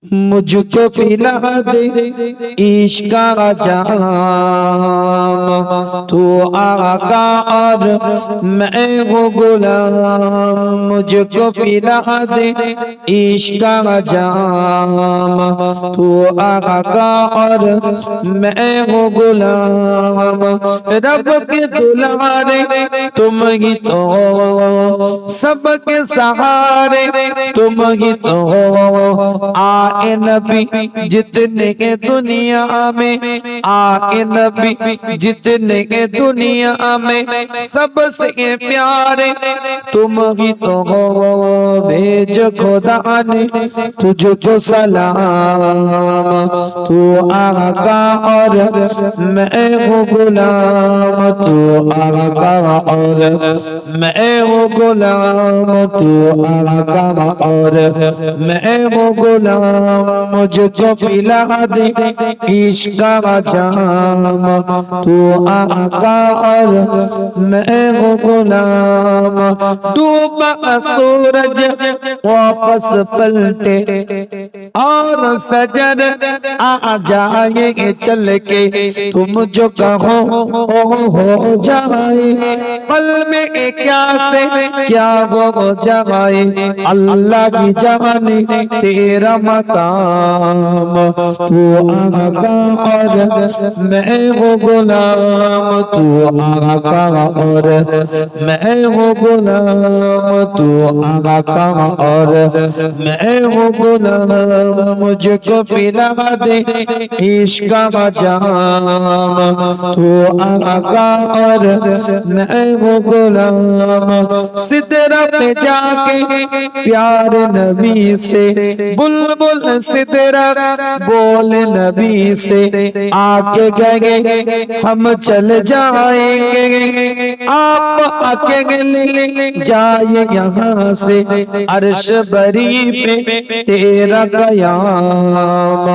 मुझको पिला दे इश्क का जाम, तू आका और मैं वो गुलाम। मुझको पिला दे इश्क का जाम, तू आका और मैं वो गुलाम। रब के दुलारे तुम ही तो हो, सबके सहारे तुम ही तो हो। आए नबी जितने के दुनिया में, आए नबी जितने के दुनिया में, सबसे प्यारे तुम ही तो हो। भेज खुदा ने तुझको सलाम, तू आका और मैं हूँ गुलाम। तू आका और मैं हूँ गुलाम, तू आका और मैं हूँ गुलाम। मुझको पिला दे इश्क का जाम, तू आका और मैं हूँ गुलाम। डूबा सूरज वापस पलटे और सजर आ जाएंगे चल के, तुम जो कहो हो जाए। पल में क्या से क्या हो जाए, अल्लाह की जाने तेरा मकाम। तू आका और मैं हूँ गुलाम, तू आका और मैं हूँ गुलाम, तू आका और मैं हूँ गुलाम। मुझको पिला दे इश्क का जाम, तू आका और मैं हूँ गुलाम। सिदरा पे जाके प्यार नबी से, बुलबुल सिदरा बोल नबी से, आके गए हम चल जाएंगे। आप अकेले जाए यहाँ से, अर्श बरी पे तेरा कयाम।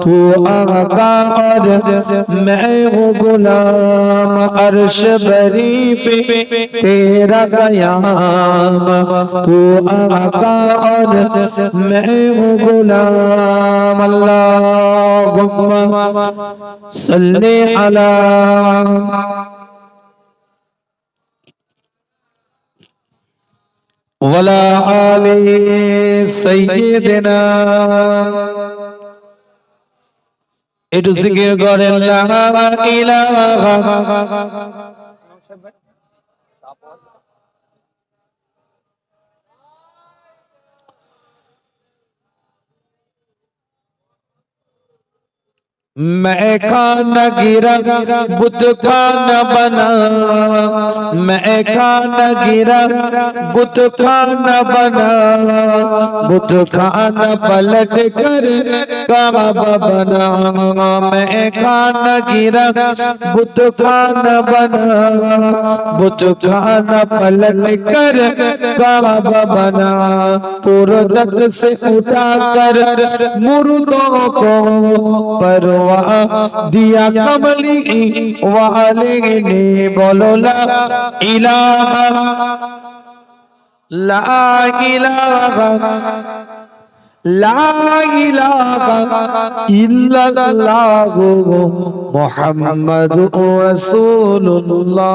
तू आका और मैं हूँ गुलाम, अर्श बरी पे तेरा कयाम। तू आका और मैं हूँ गुलाम। अल्लाहुम्मा सल्ली अला वला आले सय्यिदिना। একটু জিকির করেন লা ইলাহা। मैं खाना गिरा बुत खाना बना, मैं खाना गिरा बुत खाना बना, बुत खाना पलट कर काबा बना। मैं खाना गिरा बुत खाना बना, बुत खाना पलट कर काबा बना। पुरदक से उठा कर मुर्दों को परवा दिया कमली वाले ने। बोलो ला इलाहा ला इलाहा ला इलाहा इल्लल्लाहु मुहम्मदुर रसूलुल्लाह।